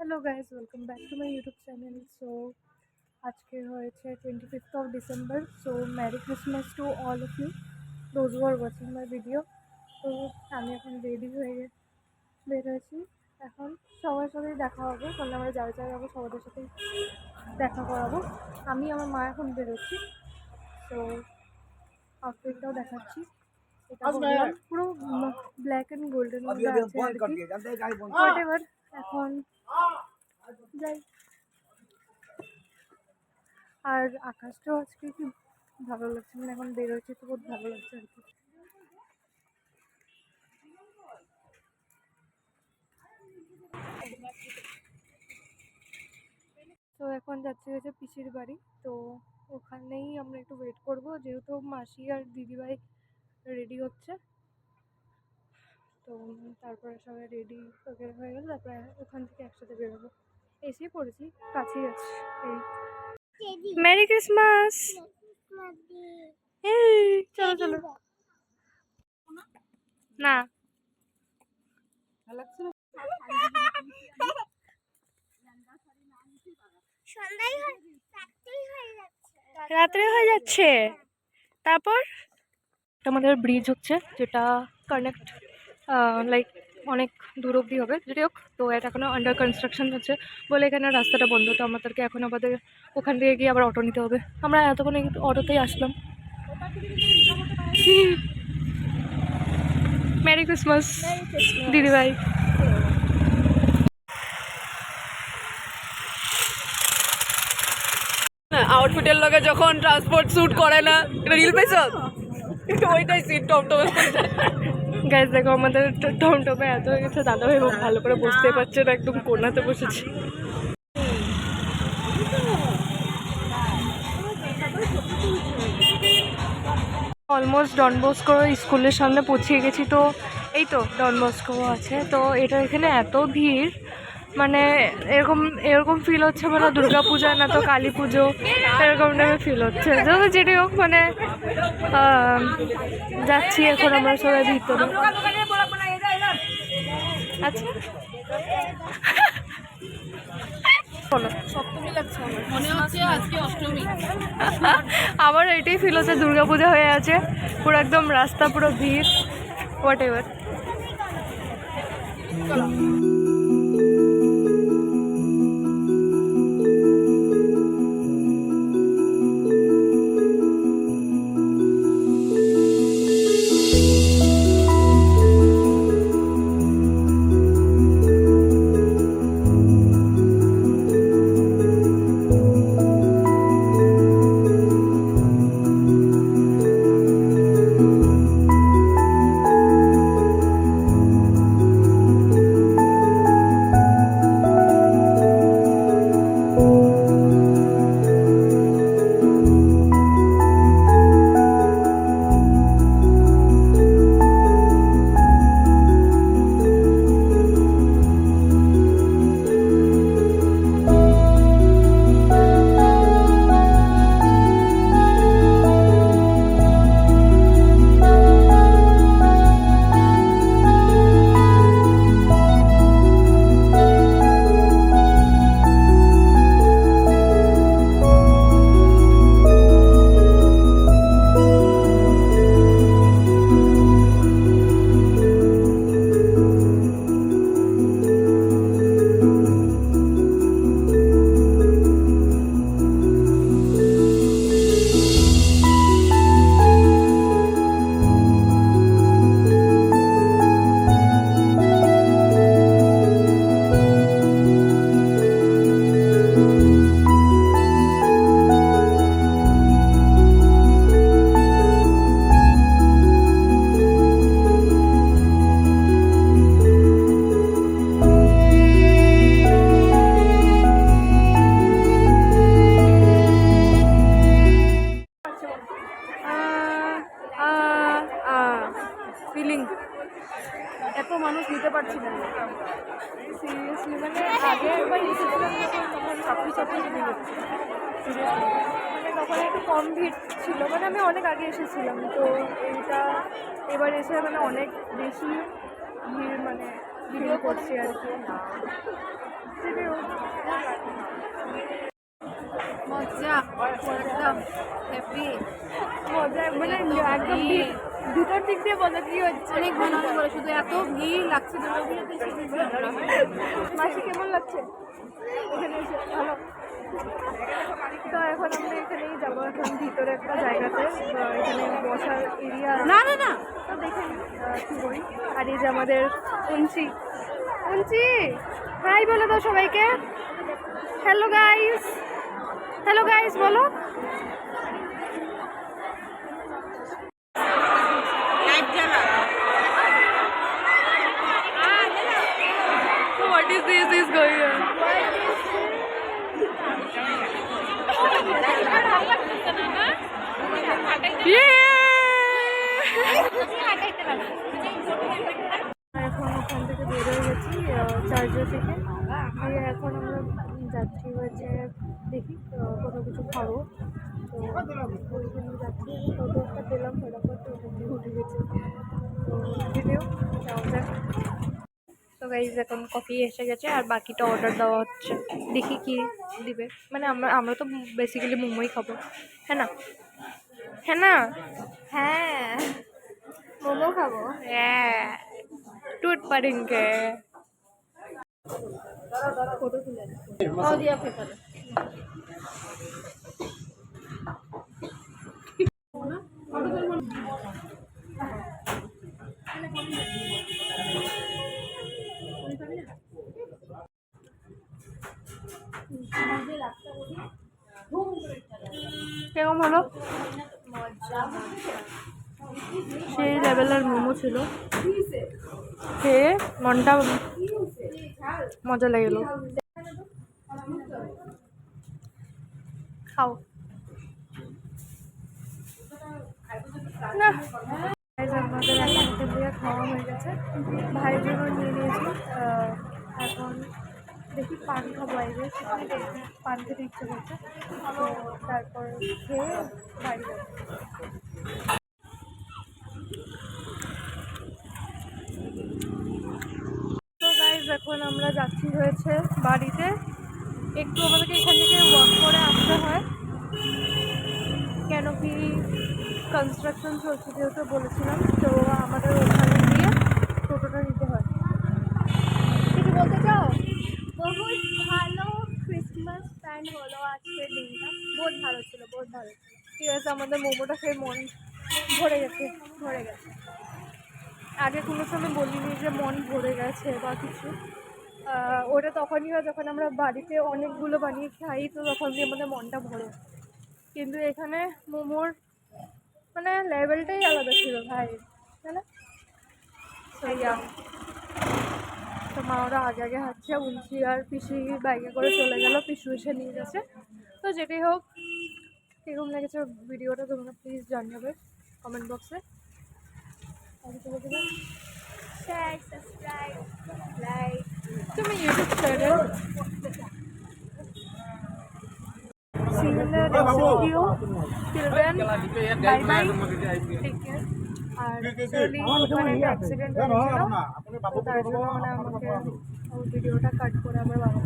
Hello guys, welcome back to my YouTube channel. So आज के হয়েছে 25th of December. So Merry Christmas to all of you those who are watching my video. তো আমি এখন ready হয়ে বের হয়েছি। এখন সবার সাথেই দেখা হবে, কারণ আমরা যারা যারা যাবো সবার সাথেই দেখা করাবো। আমি আমার মা এখন বেরোচ্ছি। তো আউটফিটটাও দেখাচ্ছি। এটা বললাম পুরো ব্ল্যাক অ্যান্ড গোল্ডেন মধ্যে আছে আর কি। হোয়াটএভার, এখন যাই। আর আকাশটাও আজকে কি ভালো লাগছে, মানে এখন বেরোচ্ছে তো বহুত ভালো লাগছে আর কি। তো এখন যাচ্ছি হচ্ছে পিসির বাড়ি। তো ওখানেই আমরা একটু ওয়েট করব, যেহেতু মাসি আর দিদিভাই রেডি হচ্ছে। তো তারপরে সবাই রেডি হয়ে গেলে তারপরে ওখান থেকে একসাথে বেরোবো। এসেই পড়েছি, কাছেই আছে। এই মেরি ক্রিসমাস। এই চলো চলো না, রাত্রে হয়ে যাচ্ছে। তারপর আমাদের ব্রিজ হচ্ছে, যেটা কানেক্ট লাইক অনেক দূর অব্দি হবে, যদি হোক। তো এটা এখনও আন্ডার কনস্ট্রাকশন হচ্ছে বলে এখানে রাস্তাটা বন্ধ। তো আমাদেরকে এখন আমাদের ওখান থেকে গিয়ে আবার অটো নিতে হবে। আমরা এতক্ষণ অটোতেই আসলাম। মেরি ক্রিসমাস দিদিভাই। আউটফিটের লগে যখন ট্রান্সপোর্ট স্যুট করে না, এটা রিল পেছ ওইটাই সিট টমটমে। গাইস দেখো, আমাদের টমটমে এত হয়ে গেছে, দাদাভাই খুব ভালো করে বুঝতে পারছে না, একদম কোনাতে বসেছি। অলমোস্ট ডন বস্কো স্কুলের সামনে পৌঁছে গেছি। তো এই তো ডন বস্কো আছে। তো এটা এখানে এত ভিড়, মানে এরকম এরকম ফিল হচ্ছে মানে দুর্গা পূজা না তো কালী পুজো, এরকম টাইপের ফিল হচ্ছে। যত যেটাই হোক, মানে যাচ্ছি এখন আমরা সবাই ভিতরে। আচ্ছা আমার এটাই ফিল হচ্ছে দুর্গা পূজা হয়ে আছে পুরো, একদম রাস্তা পুরো ভিড়। What ever. ফিলিং এত মানুষ নিতে পারছি না সিরিয়াসলি। মানে আগে একবার এসেছিলাম তখন চাপড়ি চাপড়ি ভিড় হচ্ছে সিরিয়াসলি, মানে তখন একটু কম ভিড় ছিল, মানে আমি অনেক আগে এসেছিলাম। তো এইটা এবার এসে মানে অনেক বেশি ভিড় মানে ভিড় করছি আর কি। হ্যাপি মজা মানে একদম ভিতর দিক দিয়ে মজা কি হচ্ছে অনেক ভালো করে, শুধু এত ভিড় লাগছে দুর্গাপুজোতে মাসি কেমন লাগছে এখানে এসে? ভালো। তো এখন আমরা এখানেই যাবো, এখন ভিতরে একটা জায়গাতে এখানে বসার এরিয়া। না না না, তো দেখে কি করি। আর এই যে আমাদের উঞ্চি হাই বলে দাও সবাইকে। হ্যালো গাইস বলো। what is this going on? এখন ওখান থেকে বের হয়ে গেছি চার্জার থেকে। দিয়ে এখন আমরা যাচ্ছি হচ্ছে দেখি কোথাও কিছু খাবো। তো ওইখানে যাচ্ছি, টোটো একটা পেলাম ফটাফট, ওখান থেকে উঠে গেছি। তো ভিডিও যাওয়া যাক। তো গাইজ এখন কফি এসে গেছে আর বাকিটা অর্ডার দেওয়া হচ্ছে, দেখি কি দিবে। মানে আমরা তো বেসিক্যালি মোমোই খাবো, হ্যাঁ না? হ্যাঁ মোমো খাবো। হ্যাঁ টুট পারেঙ্গে। ফটো তুলে কেমন হলো? সেই লেভেলের মোমো ছিল, খেয়ে মনটা মজা লেগে গেল। খাও না। আমাদের এখন দিয়ে খাওয়া হয়ে গেছে, ভাইয়ের জন্য নিয়ে নিয়েছি। এখন দেখি পান খাবো, বাইরে পান খেতে ইচ্ছে করছে। তো তারপর খেয়ে বাড়ি যাবো। তো গাইজ এখন আমরা যাচ্ছি হয়েছে বাড়িতে। একটু আমাদেরকে এখান থেকে ওয়াক করে আসতে হয়, কেন কি কনস্ট্রাকশন চলছে যেহেতু বলেছিলাম। তো আমাদের ওখানে গিয়ে টোটোটা নিতে হয়। কিছু বলতে চাও? বহুত ভালো ক্রিসমাস স্পেন্ড হলো আজকের দিনটা, বহুত ভালো ছিল। ঠিক আছে, আমাদের মোমোটা খেয়ে মন ভরে গেছে। আগে কোনো সময় বলিনি যে মন ভরে গেছে বা কিছু। ওটা তখনই হয় যখন আমরা বাড়িতে অনেকগুলো বানিয়ে খাই, তো তখন দিয়ে আমাদের মনটা ভরে। কিন্তু এখানে মোমোর মানে লেভেলটাই আলাদা ছিল ভাই, তাই না? তো মা ওরা আগে হাঁটছে, উঞ্চি আর পিসি বাইকে করে চলে গেল, পিসু এসে নিয়ে গেছে। তো যেটাই হোক, কীরকম লেগেছে ভিডিওটা তোমরা প্লিজ জানাবে কমেন্ট বক্সে। Share, subscribe, like. তুমি YouTube channel See you in the next video. Till then, bye bye. Take care. R actually ওখানে একটা অ্যাক্সিডেন্ট হয়েছিল, তো তার জন্য মানে আমাকে ভিডিওটা কাট করে আমার বাবা